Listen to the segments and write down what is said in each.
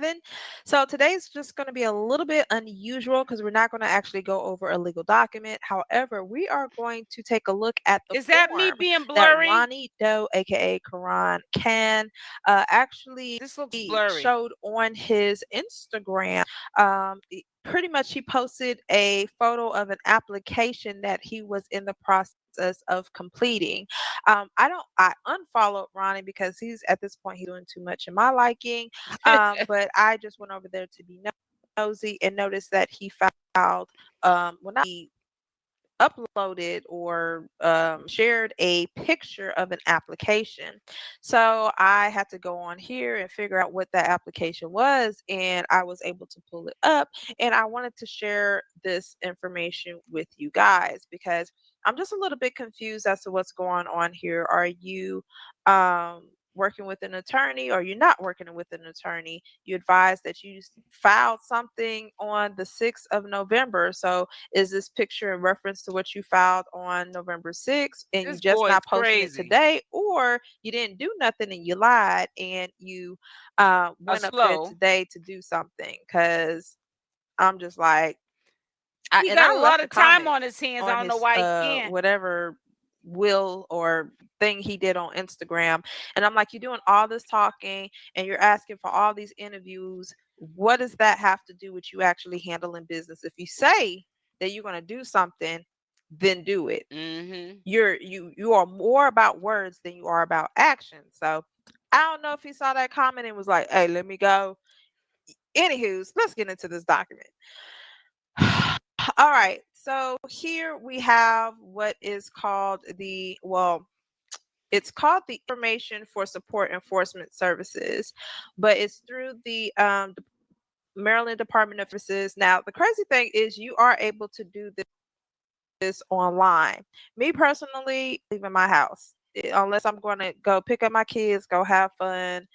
7. So today's just going to be a little bit unusual because we're not going to actually go over a legal document. However, we are going to take a look at the Is that me form being that blurry? Ronnie Doe, aka Karan Can, actually This looks blurry. showed on his Instagram. Pretty much he posted a photo of an application that he was in the process of completing. I unfollowed Ronnie because he's at this point he's doing too much in my liking. But I just went over there to be nosy and noticed that he filed well, not he uploaded or shared a picture of an application. So I had to go on here and figure out what that application was, and I was able to pull it up. And I wanted to share this information with you guys because I'm just a little bit confused as to what's going on here. Are you working with an attorney or you're not working with an attorney? You advised that you filed something on the 6th of November. So is this picture in reference to what you filed on November 6th and you This just boy is not posting it crazy. today, or you didn't do nothing and you lied and you went up there Slow. today to do something? Because I'm just like, He and got I a lot left a of time comment on his hands. I on don't know his why he can't. whatever will or thing he did on Instagram, and I'm like, you're doing all this talking and you're asking for all these interviews. What does that have to do with you actually handling business? If you say that you're going to do something, then do it. You are more about words than you are about action. So I don't know if he saw that comment and was like, hey, let me go. Anywho's, let's get into this document. All right. So here we have what is called it's called the Information for Support Enforcement Services, but it's through the Maryland Department of Services. Now, the crazy thing is you are able to do this online. Me personally, leaving my house unless I'm going to go pick up my kids, go have fun,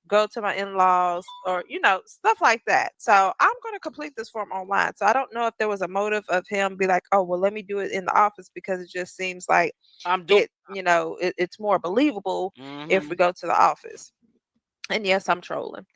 go to my in-laws, or stuff like that. So I'm going to complete this form online. So I don't know if there was a motive of him be like, oh well, let me do it in the office because it just seems like I'm doing it's more believable if we go to the office. And yes, I'm trolling.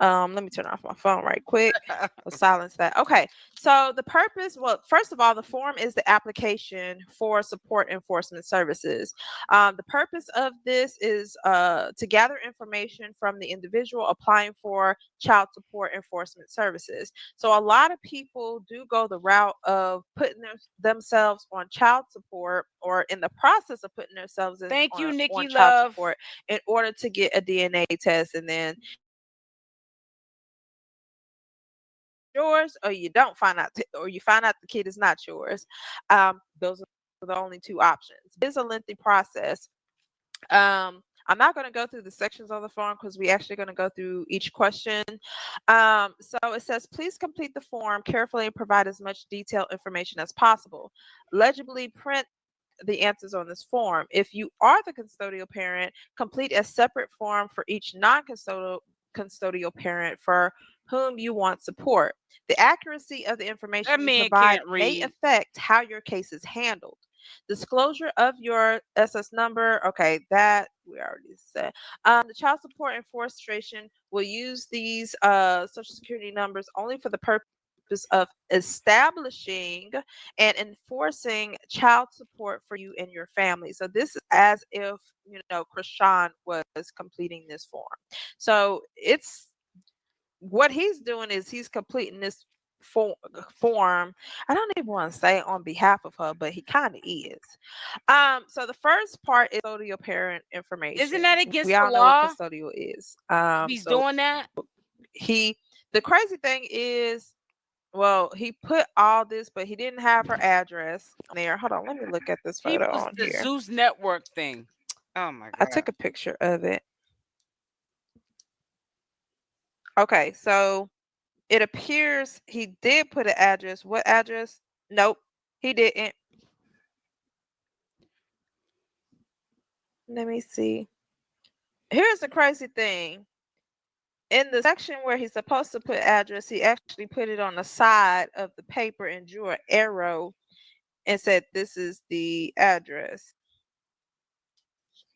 Let me turn off my phone right quick. I'll silence that. Okay. So the purpose, well, first of all, the form is the application for support enforcement services. The purpose of this is to gather information from the individual applying for child support enforcement services. So a lot of people do go the route of putting themselves on child support or in the process of putting themselves Thank you, on Nikki child Love. support in order to get a DNA test, and then yours, or you don't find out, or you find out the kid is not yours. Those are the only two options. It is a lengthy process. I'm not going to go through the sections on the form because we're actually going to go through each question. So it says, please complete the form carefully and provide as much detailed information as possible. Legibly print the answers on this form. If you are the custodial parent, complete a separate form for each non-custodial parent for whom you want support. The accuracy of the That information you man provide can't may read. affect how your case is handled. Disclosure of your SS number. Okay, that we already said. The child support enforcement will use these social security numbers only for the purpose of establishing and enforcing child support for you and your family. So this is as if Chrisean was completing this form. So it's what he's doing is he's completing this form. I don't even want to say on behalf of her, but he kind of is. So the first part is custodial parent information. Isn't that against We the all know what law? custodial is. He's So doing that. the crazy thing is, well, he put all this, but he didn't have her address there. Hold on, let me look at this He photo was on the here. Zeus Network thing. Oh my I God. took a picture of it. Okay, so it appears he did put an address. What address? Nope, he didn't. Let me see. Here's the crazy thing. In the section where he's supposed to put address, he actually put it on the side of the paper and drew an arrow and said, "This is the address."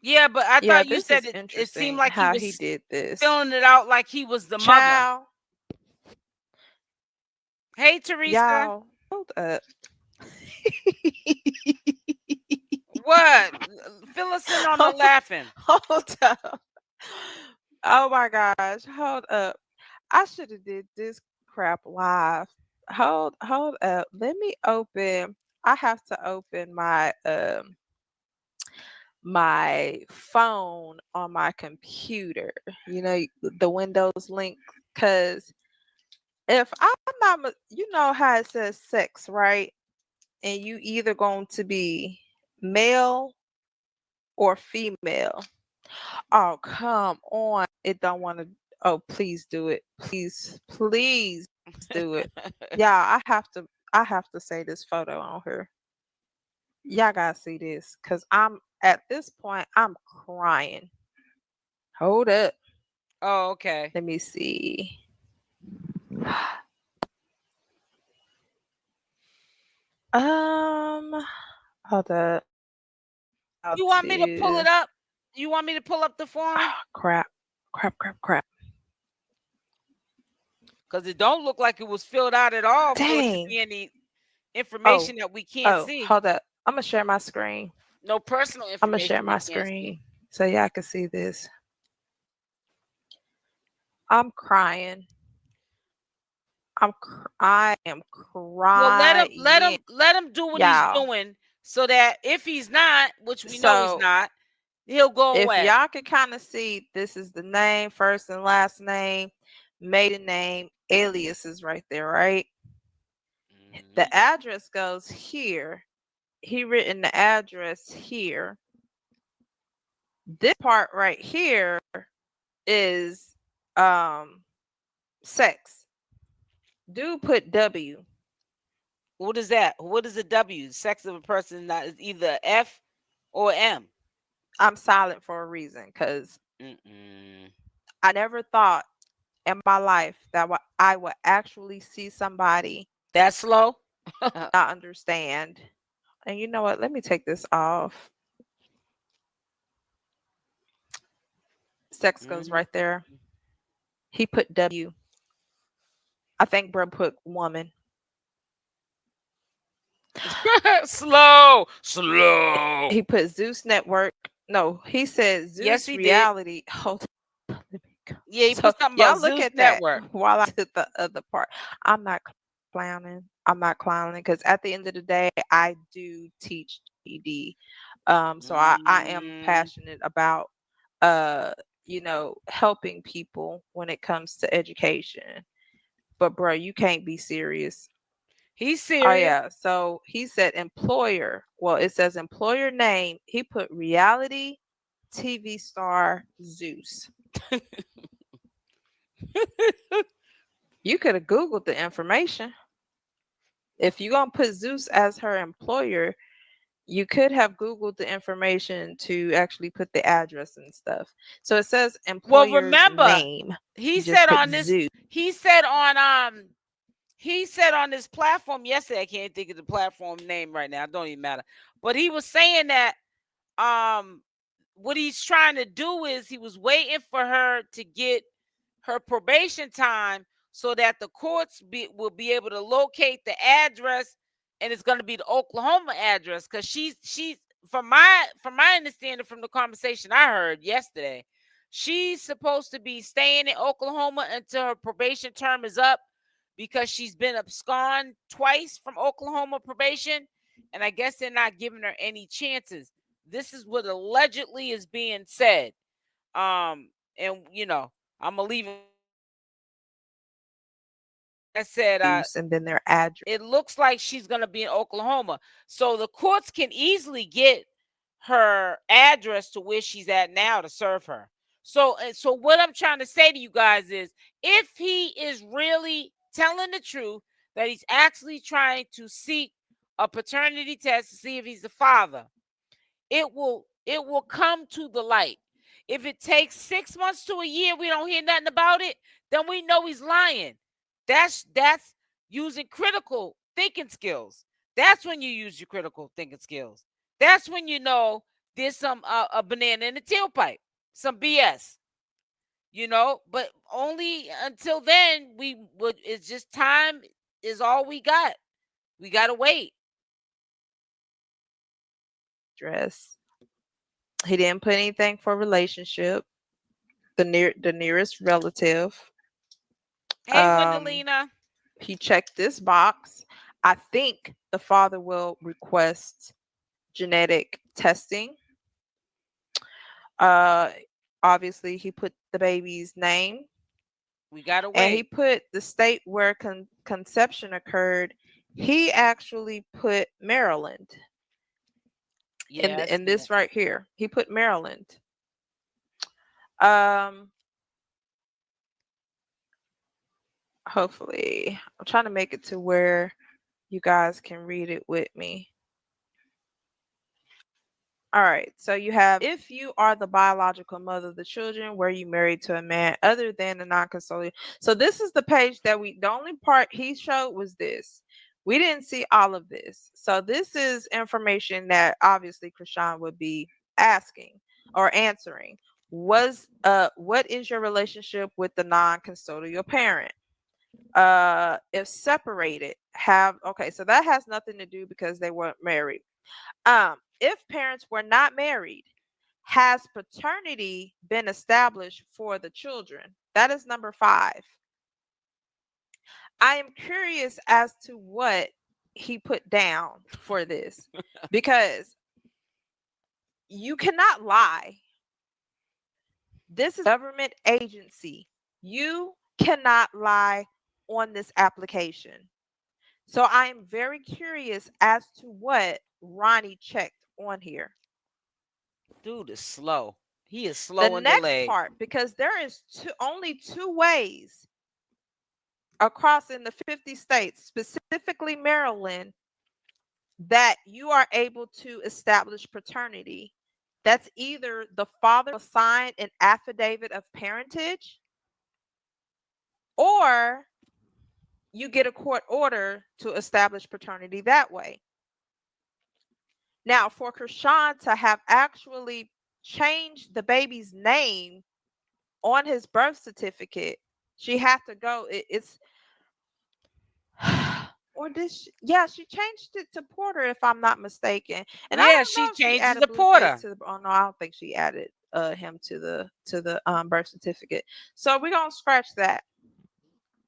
Yeah, but I Yeah, thought you this said is it seemed interesting like he how he was did this. filling it out like he was the mother. Child. Hey, Teresa. Y'all, hold up. What? Fill us in on the hold, laughing. hold up. Oh my gosh, hold up. I should have did this crap live. Hold up. Let me open. I have to open my phone on my computer. You know, the Windows link, cuz if I'm not you know how it says sex, right? And you either going to be male or female. Oh, come on. It don't want to. Oh, please do it. Please do it. Yeah, I have to say this photo on her. Y'all gotta see this. Cause I'm at this point, I'm crying. Hold up. Oh, okay. Let me see. Um, hold up. How You want me to pull to it up? You want me to pull up the form? crap. Crap. Because it don't look like it was filled out at all for it to Dang. be any Oh, information that we can't oh, see. hold up. I'm gonna share my screen. No personal I'm gonna share information my we can't see. screen so y'all can see this. I'm crying. I am Well, crying, let him do what he's y'all. doing, so that if he's not, which we know he's So not, he'll go if away. y'all can kind of see, this is the name, first and last name, maiden name, aliases right there, right? Mhm. The address goes here. He written the address here. This part right here is sex. Dude put W. What is that? What is a W? Sex of a person that is either F or M. I'm silent for a reason because Mm-mm. I never thought in my life that I would actually see somebody That's slow. not understand. And you know what? Let me take this off. Sex goes Mhm. right there. He put W. I think bro put woman. Slow. He put Zeus Network. No, he said Yes, Zeus he did. Reality. Hold on, let me go. Yeah, he So put something about y'all look Zeus at that Network. while I did the other part. I'm not clowning. I'm not clowning because at the end of the day, I do teach GED. So I am Mm, passionate about uh, helping people when it comes to education. But bro, you can't be serious. he's Oh serious. yeah. So he said employer. Well, it says employer name. He put reality TV star Zeus. You could have Googled the information. If you're gonna put Zeus as her employer, you could have Googled the information to actually put the address and stuff. So it says Well, employer's remember, name. he You just said put on this. Zeus. He said on He said on this platform yesterday. I can't think of the platform name right now. It don't even matter. But he was saying that um what he's trying to do is he was waiting for her to get her probation time so that the courts will be able to locate the address, and it's going to be the Oklahoma address, because she's from my understanding from the conversation I heard yesterday, she's supposed to be staying in Oklahoma until her probation term is up, because she's been absconded twice from Oklahoma probation, and I guess they're not giving her any chances. This is what allegedly is being said. And I'm gonna leave it. I said, And then their address. it looks like she's gonna be in Oklahoma, so the courts can easily get her address to where she's at now to serve her. So what I'm trying to say to you guys is, if he is really telling the truth, that he's actually trying to seek a paternity test to see if he's the father, it will come to the light. If it takes 6 months to a year, we don't hear nothing about it, then we know he's lying. That's using critical thinking skills. That's when you use your critical thinking skills. That's when you know there's some a banana in the tailpipe, some BS. But only until then we would. It's just time. is all we got. We gotta wait. Dress. He didn't put anything for relationship. The nearest relative. Hey, Wendelina. He checked this box. I think the father will request genetic testing. Uh, Obviously, he put the baby's name. We gotta And he wait. put the state where conception occurred. He actually put Maryland Yeah, I in see that. this right here. He put Maryland. Um, Hopefully, I'm trying to make it to where you guys can read it with me. All right. So you have, if you are the biological mother of the children, were you married to a man other than a non-custodial? So this is the page that the only part he showed was this. We didn't see all of this. So this is information that obviously Chrisean would be asking or answering. What is your relationship with the non-custodial parent? If separated, okay, so that has nothing to do because they weren't married. If parents were not married, has paternity been established for the children? That is number 5. I am curious as to what he put down for this because you cannot lie. This is a government agency. You cannot lie on this application. So I am very curious as to what Ronnie checked on here. Dude is slow. He is The slow and next delayed. part, because there is only 2 ways across in the 50 states, specifically Maryland, that you are able to establish paternity. That's either the father will sign an affidavit of parentage or you get a court order to establish paternity that way. Now, for Chrisean to have actually changed the baby's name on his birth certificate, she had to go. It's or yeah, she changed it to Porter if I'm not mistaken. And I Yeah, don't she know if she changed it added to Blueface Porter. to the, oh no, I don't think she added him to the birth certificate. So we're gonna scratch that.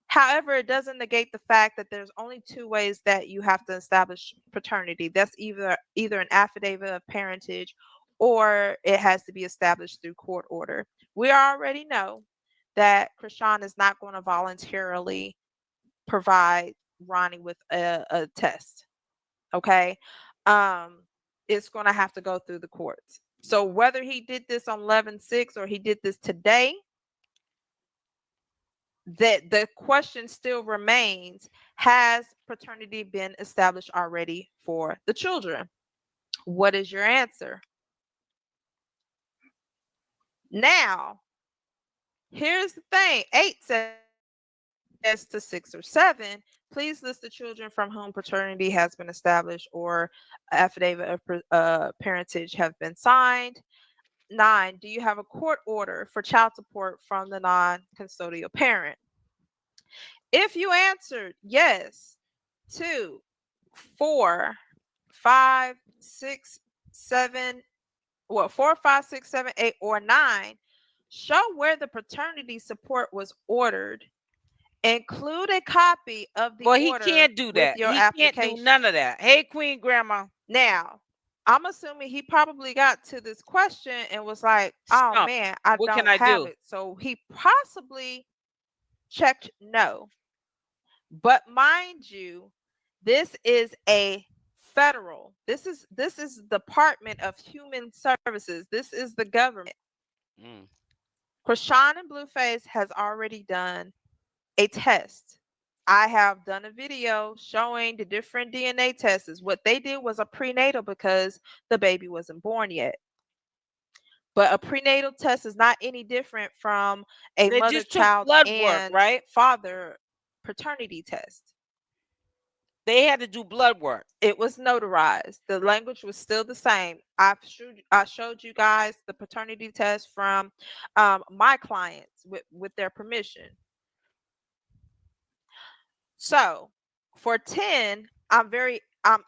However, it doesn't negate the fact that there's only 2 ways that you have to establish paternity. That's either an affidavit of parentage or it has to be established through court order. We already know that Chrisean is not going to voluntarily provide Ronnie with a test. Okay. It's going to have to go through the courts. So whether he did this on 11/6 or he did this today, that the question still remains, has paternity been established already for the children? What is your answer? Now, here's the thing. 8 says to 6 or 7, please list the children from whom paternity has been established or affidavit of parentage have been signed. 9, do you have a court order for child support from the non-custodial parent? If you answered yes, 2, 4, 5, 6, 7, well, 4, 5, 6, 7, 8, or 9, show where the paternity support was ordered. Include a copy of the Well, he order can't do with that. your He can't do application. none of that. Hey, Queen Grandma. Now, I'm assuming he probably got to this question and was like, oh Stump. man, I What can don't I have do? it. So he possibly checked no. But mind you, this is a federal. This is Department of Human Services. This is the government. Mm. Chrisean and Blueface has already done a test. I have done a video showing the different DNA tests. What they did was a prenatal because the baby wasn't born yet. But a prenatal test is not any different from a They mother, just took child, blood work, and right? father paternity test. They had to do blood work. It was notarized. The language was still the same. I showed you guys the paternity test from my clients with their permission. So for 10, I'm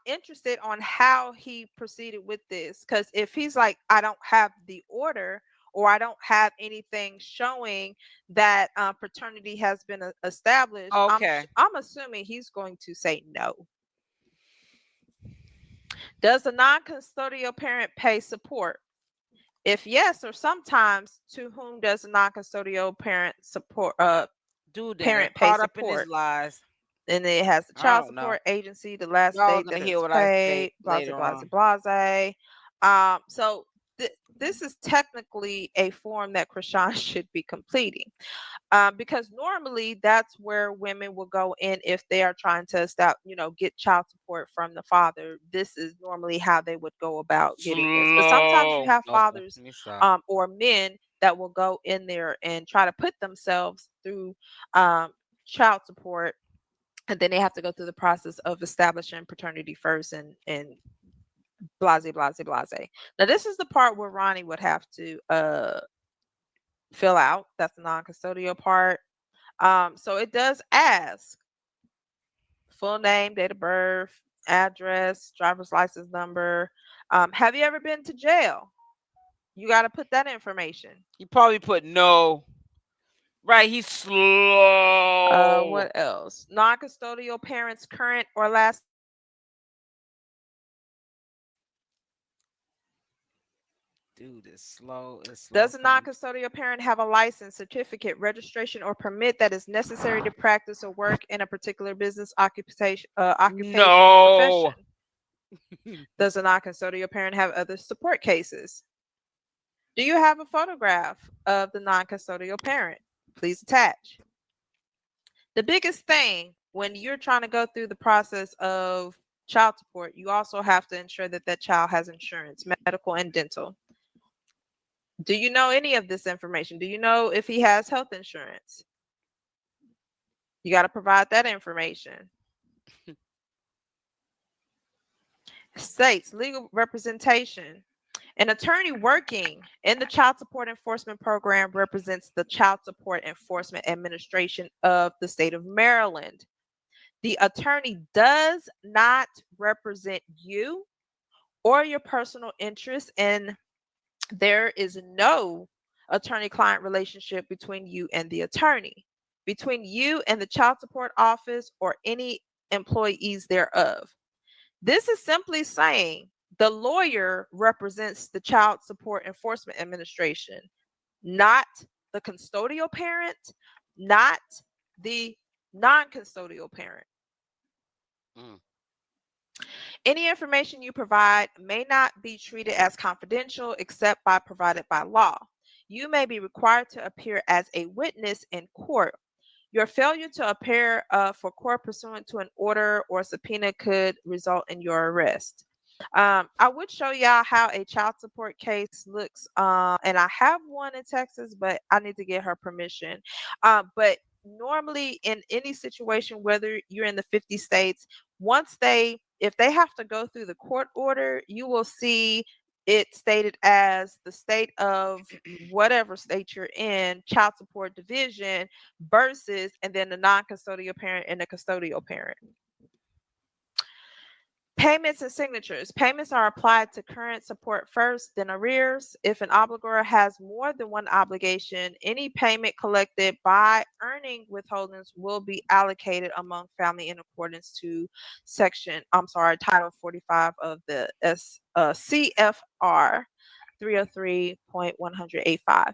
interested on how he proceeded with this, because if he's like, I don't have the order, or I don't have anything showing that paternity has been established, Okay. I'm assuming he's going to say no. Does the non-custodial parent pay support? If yes, or sometimes, to whom does the non-custodial parent support Dude, then got parent pay caught up in his support? lies. And it has the I child don't know. support agency, the last Y'all date gonna that hear it's what I say paid, blase, later blase, on. blase. So this is technically a form that Chrisean should be completing, because normally that's where women will go in if they are trying to get child support from the father. This is normally how they would go about getting this. But sometimes you Slow. have Okay, let fathers me stop. or men that will go in there and try to put themselves through um, child support, and then they have to go through the process of establishing paternity first, and blase, blase, blase. Now this is the part where Ronnie would have to fill out. That's the non-custodial part. So it does ask full name, date of birth, address, driver's license number. Have you ever been to jail? You got to put that information. You probably put no. Right, he's slow. What else? Non-custodial parents' current or last. Dude, it's slow. It's slow Does a coming. non-custodial parent have a license, certificate, registration, or permit that is necessary to practice or work in a particular business, occupation, or No. profession? Does a non-custodial parent have other support cases? Do you have a photograph of the non-custodial parent? Please attach. The biggest thing when you're trying to go through the process of child support, you also have to ensure that that child has insurance, medical and dental. Do you know any of this information? Do you know if he has health insurance? You got to provide that information. States legal representation. An attorney working in the child support enforcement program represents the Child Support Enforcement Administration of the state of Maryland. The attorney does not represent you or your personal interests, and there is no attorney-client relationship between you and the attorney, between you and the child support office or any employees thereof. This is simply saying the lawyer represents the Child Support Enforcement Administration, not the custodial parent, not the non-custodial parent. Mm. Any information you provide may not be treated as confidential except by provided by law. You may be required to appear as a witness in court. Your failure to appear for court pursuant to an order or subpoena could result in your arrest. I would show y'all how a child support case looks, and I have one in Texas, but I need to get her permission. But normally, in any situation, whether you're in the 50 states, if they have to go through the court order, you will see it stated as the state of whatever state you're in, child support division versus, and then the non-custodial parent and the custodial parent. Payments and signatures. Payments are applied to current support first, then arrears. If an obligor has more than one obligation, any payment collected by earning withholdings will be allocated among family in accordance to Title 45 of the CFR 303.185.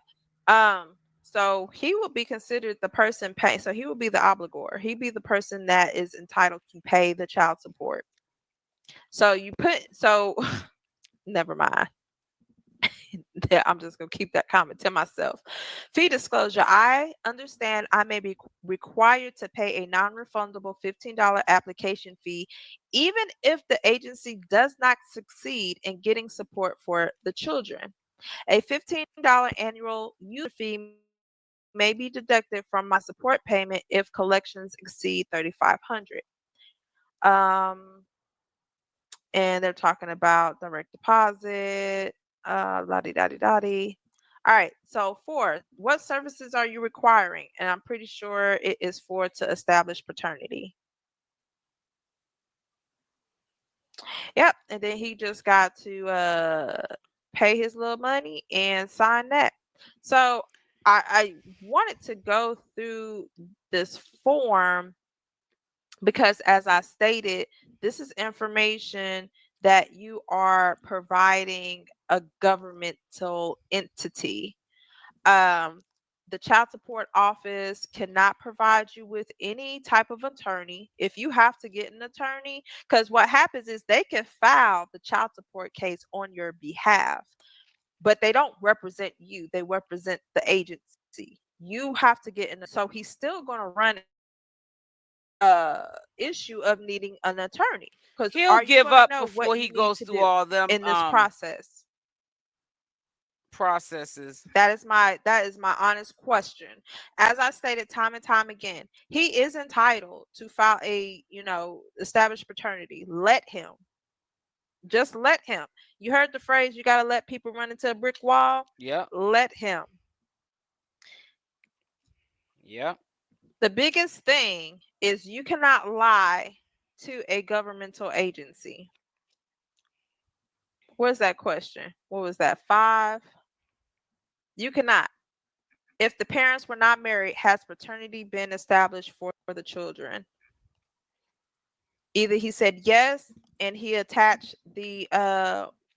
So he will be considered the person paying. So he will be the obligor. He'd be the person that is entitled to pay the child support. So never mind. I'm just gonna keep that comment to myself. Fee disclosure. I understand I may be required to pay a non-refundable $15 application fee, even if the agency does not succeed in getting support for the children. A $15 annual user fee may be deducted from my support payment if collections exceed 3,500. Um, and they're talking about direct deposit, la di da di da di. All right, so 4, what services are you requiring? And I'm pretty sure it is for to establish paternity. Yep. And then he just got to pay his little money and sign that. So I wanted to go through this form because, as I stated, this is information that you are providing a governmental entity. Um, the child support office cannot provide you with any type of attorney. If you have to get an attorney, because what happens is they can file the child support case on your behalf, but they don't represent you, they represent the agency. You have to get in. So he's still going to run issue of needing an attorney, because He'll are you give going to up know before what he you need goes to through do all them in this process? processes. That is my honest question. As I stated time and time again, he is entitled to file a, established paternity. Let him. Just let him. You heard the phrase, you got to let people run into a brick wall? Yep. Let him. Yep. The biggest thing is you cannot lie to a governmental agency. Where's that question? What was that? 5? You cannot. If the parents were not married, has paternity been established for the children? Either he said yes and he attached the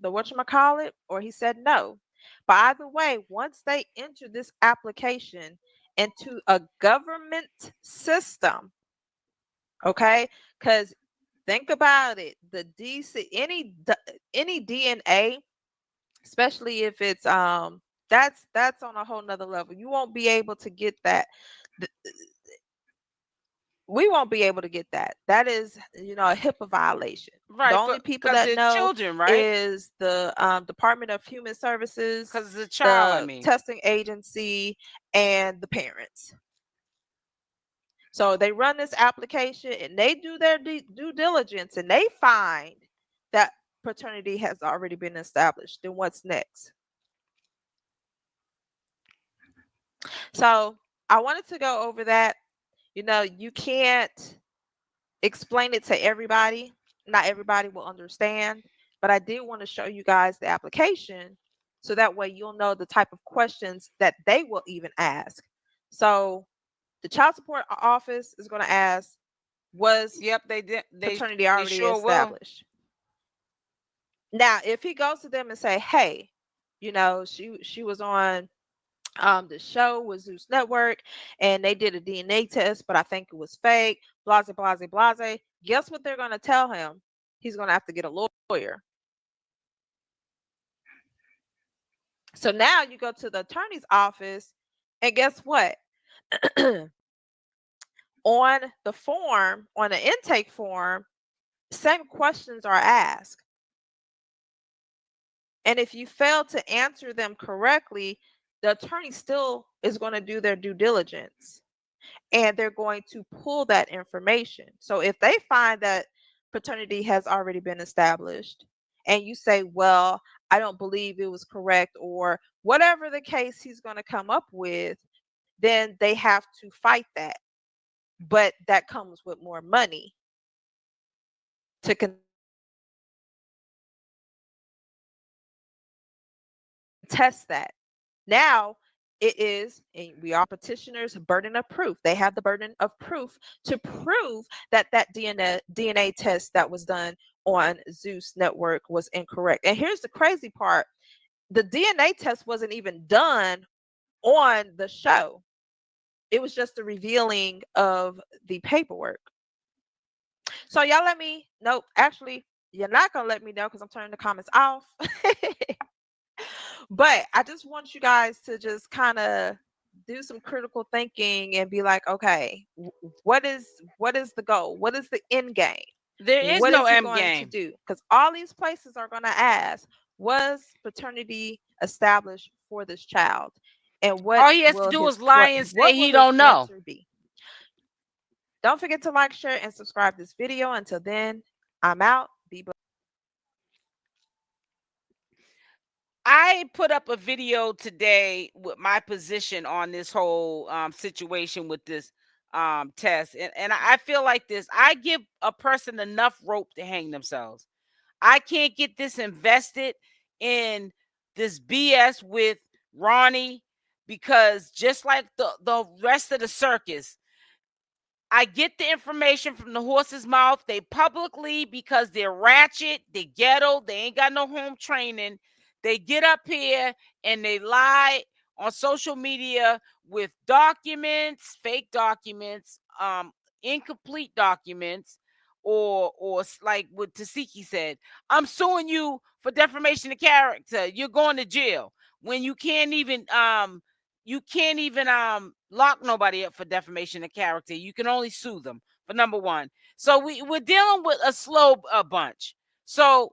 whatchamacallit, or he said no. But either way, once they enter this application into a government system, okay? Because think about it, the DC, any DNA, especially if it's that's on a whole nother level. You won't be able to get that. We won't be able to get that. That is, a HIPAA violation. The Right, only but people because that they're know children, right? is the Department of Human Services, Because it's a child, I the mean. testing agency, and the parents. So they run this application and they do their due diligence and they find that paternity has already been established. Then what's next? So I wanted to go over that. You can't explain it to everybody. Not everybody will understand, but I did want to show you guys the application so that way you'll know the type of questions that they will even ask. So the child support office is going to ask, was Yep, they did. paternity They already sure will. established? Now, if he goes to them and say, hey, she was on the show with Zeus Network and they did a DNA test, but I think it was fake, blase, blase, blase. Guess what they're going to tell him? He's going to have to get a lawyer. So now you go to the attorney's office, and guess what? On the form, on the intake form, same questions are asked. And if you fail to answer them correctly, the attorney still is going to do their due diligence and they're going to pull that information. So if they find that paternity has already been established and you say, well, I don't believe it was correct, or whatever the case he's going to come up with, then they have to fight that. But that comes with more money to contest that. Now, it is, and we are petitioners, burden of proof. They have the burden of proof to prove that that DNA test that was done on Zeus Network was incorrect. And here's the crazy part. The DNA test wasn't even done on the show. It was just the revealing of the paperwork. So y'all let me know. Actually, you're not going to let me know because I'm turning the comments off. But I just want you guys to just kind of do some critical thinking and be like, okay, what is the goal? What is the end game? There is What no is he end going to game. do? Because all these places are going to ask, was paternity established for this child? And All he has to do is lie and say what will he his don't know. answer be? Don't forget to like, share, and subscribe this video. Until then, I'm out. Be blessed. I put up a video today with my position on this whole situation with this test. And I feel like this. I give a person enough rope to hang themselves. I can't get this invested in this BS with Ronnie, because just like the rest of the circus, I get the information from the horse's mouth. They publicly, because they're ratchet, they ghetto, they ain't got no home training. They get up here and they lie on social media with documents, fake documents, incomplete documents, or like what Tesehki said, I'm suing you for defamation of character. You're going to jail, when you can't even lock nobody up for defamation of character. You can only sue them for number one. So we're dealing with a slow bunch. So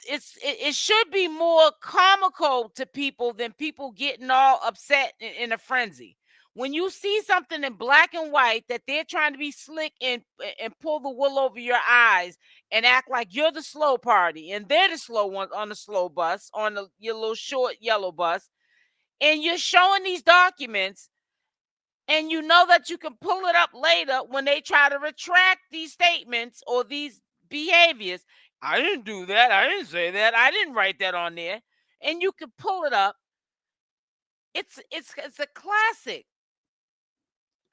it should be more comical to people than people getting all upset in a frenzy. When you see something in black and white that they're trying to be slick and pull the wool over your eyes and act like you're the slow party and they're the slow ones on the slow bus, on your little short yellow bus, and you're showing these documents, and you know that you can pull it up later when they try to retract these statements or these behaviors. I didn't do that. I didn't say that. I didn't write that on there. And you can pull it up. It's a classic.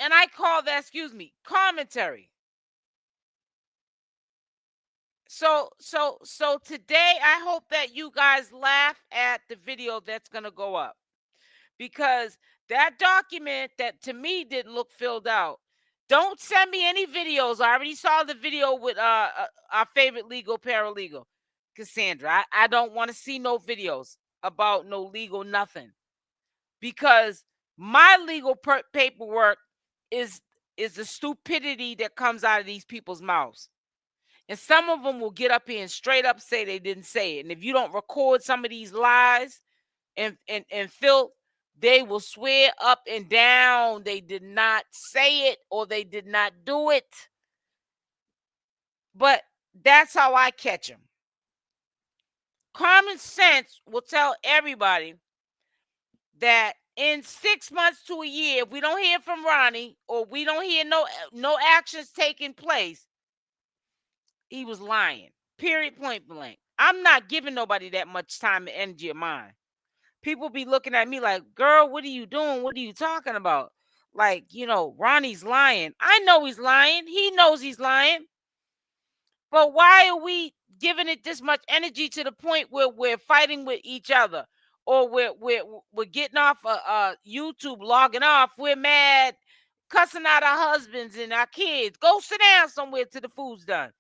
And I call that, commentary. So today I hope that you guys laugh at the video that's going to go up, because that document that to me didn't look filled out. Don't send me any videos. I already saw the video with our favorite legal paralegal, Cassandra. I don't want to see no videos about no legal nothing, because my legal paperwork is the stupidity that comes out of these people's mouths. And some of them will get up here and straight up say they didn't say it. And if you don't record some of these lies and filth, they will swear up and down they did not say it or they did not do it. But that's how I catch them. Common sense will tell everybody that in 6 months to a year, if we don't hear from Ronnie or we don't hear no actions taking place, he was lying. Period, point blank. I'm not giving nobody that much time and energy of mine. People be looking at me like, girl, what are you doing? What are you talking about? Like, Ronnie's lying. I know he's lying. He knows he's lying. But why are we giving it this much energy to the point where we're fighting with each other? Or we're getting off YouTube, logging off. We're mad, cussing out our husbands and our kids. Go sit down somewhere till the food's done.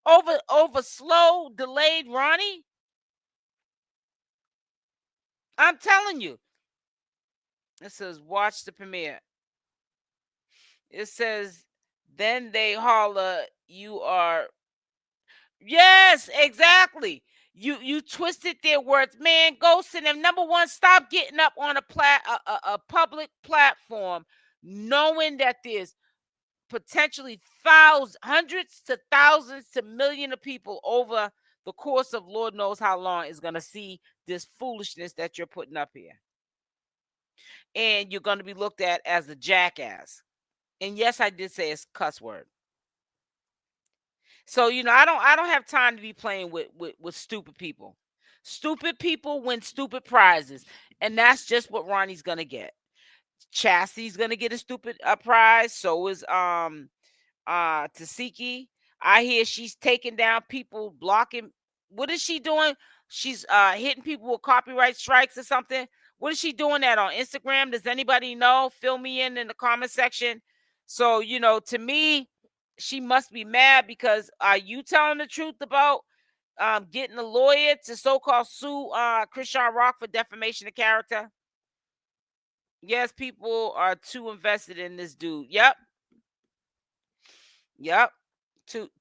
Over slow, delayed Ronnie? I'm telling you. It says, watch the premiere. It says, then they holler, you are. Yes, exactly. You twisted their words. Man, go sit them. Number one, stop getting up on a public platform knowing that there's potentially hundreds to thousands to millions of people over the course of Lord knows how long is going to see this foolishness that you're putting up here. And you're going to be looked at as a jackass. And yes, I did say it's a cuss word. So, I don't have time to be playing with stupid people. Stupid people win stupid prizes. And that's just what Ronnie's going to get. Chastity's going to get a stupid prize. So is Tesehki. I hear she's taking down people, blocking. What is she doing? She's hitting people with copyright strikes or something. What is she doing that on Instagram? Does anybody know? Fill me in the comment section. So, to me, she must be mad, because are you telling the truth about getting a lawyer to so-called sue Chriseanrock for defamation of character? Yes, people are too invested in this dude. Yep.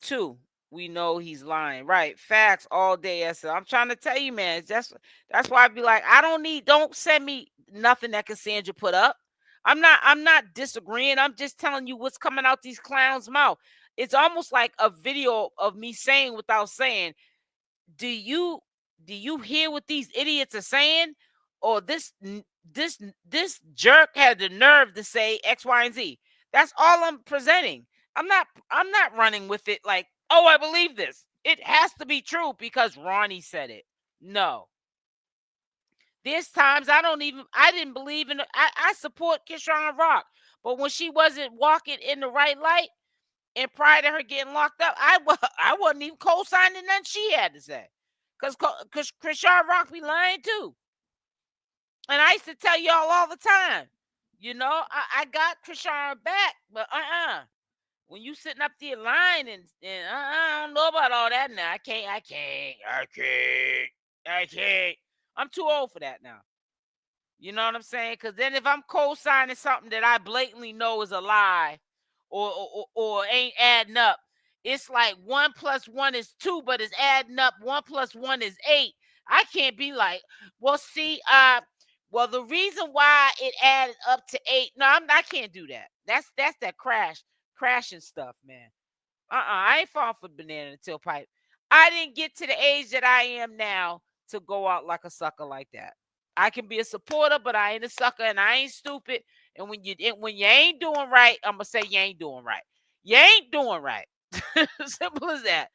Two. We know he's lying. Right. Facts all day. I'm trying to tell you, man. That's why I be like, don't send me nothing that Cassandra put up. I'm not disagreeing. I'm just telling you what's coming out these clowns' mouth. It's almost like a video of me saying without saying. Do you hear what these idiots are saying? Or this jerk had the nerve to say X, Y, and Z. That's all I'm presenting. I'm not running with it like, oh, I believe this. it has to be true because Ronnie said it. No. There's times I didn't believe in I support Chriseanrock. But when she wasn't walking in the right light and prior to her getting locked up, I wasn't even co-signing nothing she had to say. Because Chriseanrock be lying too. And I used to tell y'all all the time, I got Chrisean back, but when you sitting up there lying and I don't know about all that now. I can't. I'm too old for that now. You know what I'm saying? Because then if I'm co-signing something that I blatantly know is a lie or ain't adding up, it's like 1 + 1 is 2, but it's adding up. 1 + 1 is 8. I can't be like, well, see, well, the reason why it added up to 8. No, I can't do that. That's that crashing stuff, man. I ain't falling for banana and tailpipe. I didn't get to the age that I am now to go out like a sucker like that. I can be a supporter, but I ain't a sucker and I ain't stupid. And when you ain't doing right, I'm gonna say you ain't doing right. You ain't doing right. Simple as that.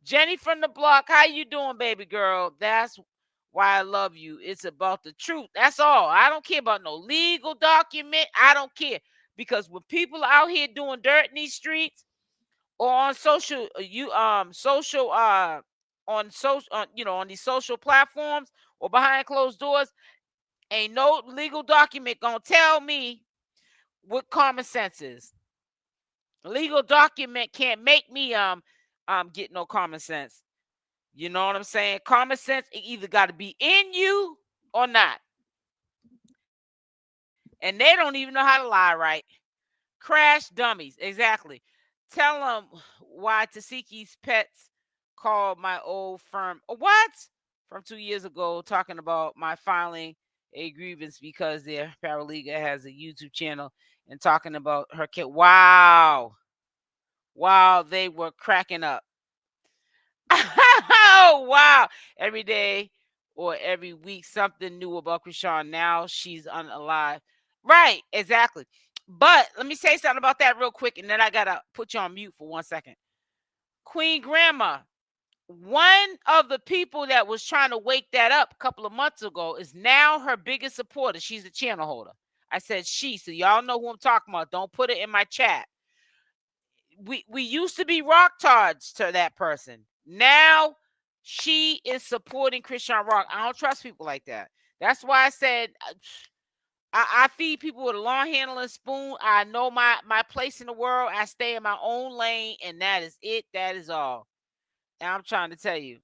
Jenny from the block, how you doing, baby girl? That's why I love you. It's about the truth. That's all. I don't care about no legal document. I don't care. Because when people are out here doing dirt in these streets or on social on these social platforms or behind closed doors, ain't no legal document gonna tell me what common sense is. A legal document can't make me get no common sense. You know what I'm saying? Common sense, it either got to be in you or not. And they don't even know how to lie right. Crash dummies, exactly. Tell them why Tesehki's pets called my old firm. What? From 2 years ago, talking about my filing a grievance because their paralegal has a YouTube channel and talking about her kid. Wow. Wow, they were cracking up. Oh, wow. Every day or every week, something new about Chrisean. Now she's unalive. Right, exactly. But let me say something about that real quick, and then I got to put you on mute for 1 second. Queen Grandma, one of the people that was trying to wake that up a couple of months ago is now her biggest supporter. She's a channel holder. I said she, so y'all know who I'm talking about. Don't put it in my chat. We used to be rock tards to that person. Now she is supporting Chriseanrock. I don't trust people like that. That's why I said I feed people with a long handle and spoon. I know my place in the world. I stay in my own lane, and that is it. That is all. And I'm trying to tell you,